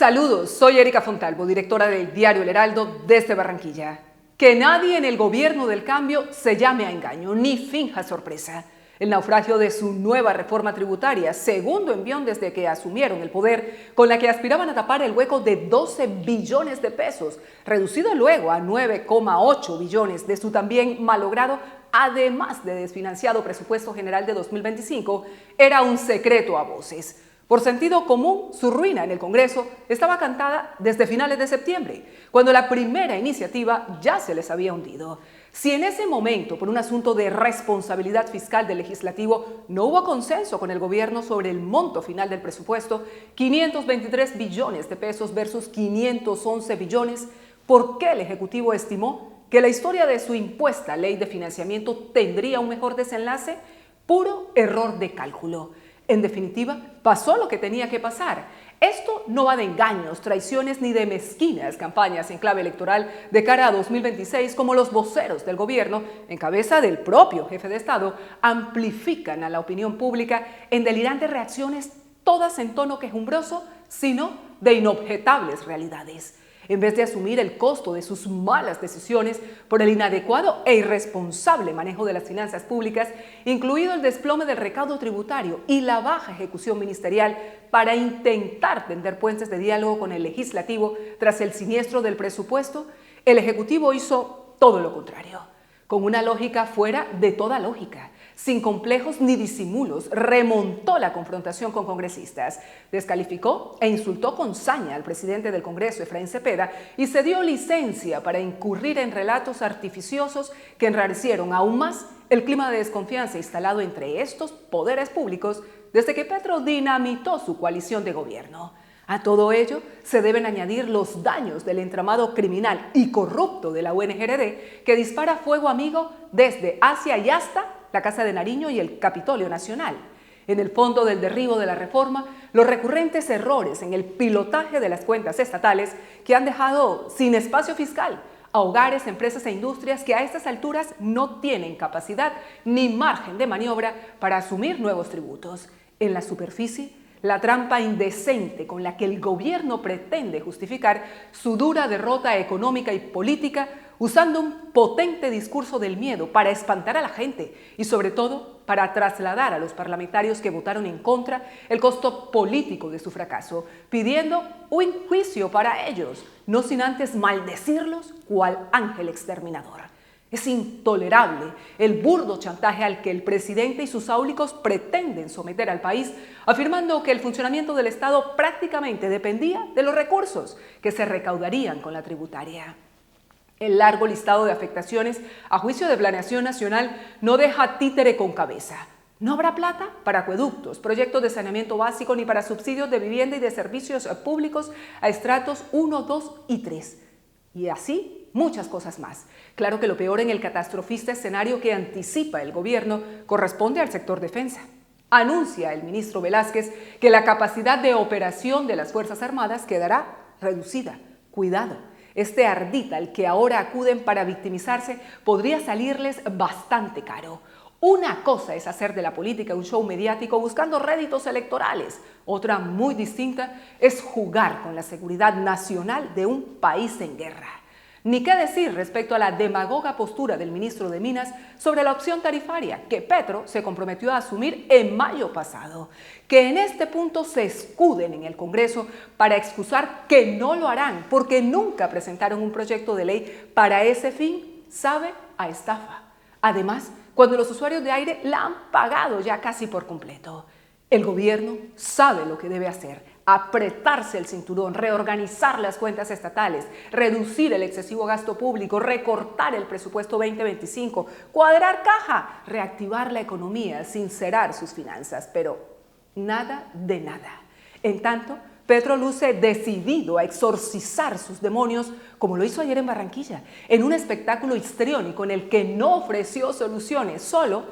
Saludos, soy Erika Fontalvo, directora del diario El Heraldo desde Barranquilla. Que nadie en el gobierno del cambio se llame a engaño ni finja sorpresa. El naufragio de su nueva reforma tributaria, segundo envión desde que asumieron el poder, con la que aspiraban a tapar el hueco de 12 billones de pesos, reducido luego a 9,8 billones de su también malogrado, además de desfinanciado presupuesto general de 2025, era un secreto a voces. Por sentido común, su ruina en el Congreso estaba cantada desde finales de septiembre, cuando la primera iniciativa ya se les había hundido. Si en ese momento, por un asunto de responsabilidad fiscal del legislativo, no hubo consenso con el gobierno sobre el monto final del presupuesto, 523 billones de pesos versus 511 billones, ¿por qué el Ejecutivo estimó que la historia de su impuesta ley de financiamiento tendría un mejor desenlace? Puro error de cálculo. En definitiva, pasó lo que tenía que pasar. Esto no va de engaños, traiciones ni de mezquinas campañas en clave electoral de cara a 2026, como los voceros del gobierno, en cabeza del propio jefe de Estado, amplifican a la opinión pública en delirantes reacciones, todas en tono quejumbroso, sino de inobjetables realidades. En vez de asumir el costo de sus malas decisiones por el inadecuado e irresponsable manejo de las finanzas públicas, incluido el desplome del recaudo tributario y la baja ejecución ministerial para intentar tender puentes de diálogo con el legislativo tras el siniestro del presupuesto, el Ejecutivo hizo todo lo contrario, con una lógica fuera de toda lógica. Sin complejos ni disimulos, remontó la confrontación con congresistas, descalificó e insultó con saña al presidente del Congreso, Efraín Cepeda, y se dio licencia para incurrir en relatos artificiosos que enrarecieron aún más el clima de desconfianza instalado entre estos poderes públicos desde que Petro dinamitó su coalición de gobierno. A todo ello se deben añadir los daños del entramado criminal y corrupto de la UNGRD, que dispara fuego amigo desde Asia y hasta la Casa de Nariño y el Capitolio Nacional. En el fondo del derribo de la reforma, los recurrentes errores en el pilotaje de las cuentas estatales que han dejado sin espacio fiscal a hogares, empresas e industrias que a estas alturas no tienen capacidad ni margen de maniobra para asumir nuevos tributos. En la superficie, la trampa indecente con la que el gobierno pretende justificar su dura derrota económica y política usando un potente discurso del miedo para espantar a la gente y sobre todo para trasladar a los parlamentarios que votaron en contra el costo político de su fracaso, pidiendo un juicio para ellos, no sin antes maldecirlos cual ángel exterminador. Es intolerable el burdo chantaje al que el presidente y sus áulicos pretenden someter al país, afirmando que el funcionamiento del Estado prácticamente dependía de los recursos que se recaudarían con la tributaria. El largo listado de afectaciones a juicio de Planeación Nacional no deja títere con cabeza. No habrá plata para acueductos, proyectos de saneamiento básico ni para subsidios de vivienda y de servicios públicos a estratos 1, 2 y 3. Y así muchas cosas más. Claro que lo peor en el catastrofista escenario que anticipa el gobierno corresponde al sector defensa. Anuncia el ministro Velázquez que la capacidad de operación de las Fuerzas Armadas quedará reducida. Cuidado. Este ardid al que ahora acuden para victimizarse podría salirles bastante caro. Una cosa es hacer de la política un show mediático buscando réditos electorales. Otra muy distinta es jugar con la seguridad nacional de un país en guerra. Ni qué decir respecto a la demagoga postura del ministro de Minas sobre la opción tarifaria que Petro se comprometió a asumir en mayo pasado. Que en este punto se escuden en el Congreso para excusar que no lo harán porque nunca presentaron un proyecto de ley para ese fin, sabe a estafa. Además, cuando los usuarios de aire la han pagado ya casi por completo. El gobierno sabe lo que debe hacer: apretarse el cinturón, reorganizar las cuentas estatales, reducir el excesivo gasto público, recortar el presupuesto 2025, cuadrar caja, reactivar la economía, sincerar sus finanzas, pero nada de nada. En tanto, Petro luce decidido a exorcizar sus demonios, como lo hizo ayer en Barranquilla, en un espectáculo histriónico en el que no ofreció soluciones, solo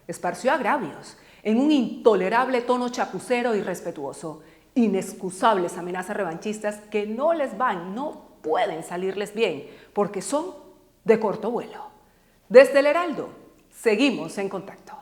esparció agravios, en un intolerable tono chapucero y irrespetuoso. Inexcusables amenazas revanchistas que no les van, no pueden salirles bien, porque son de corto vuelo. Desde El Heraldo, seguimos en contacto.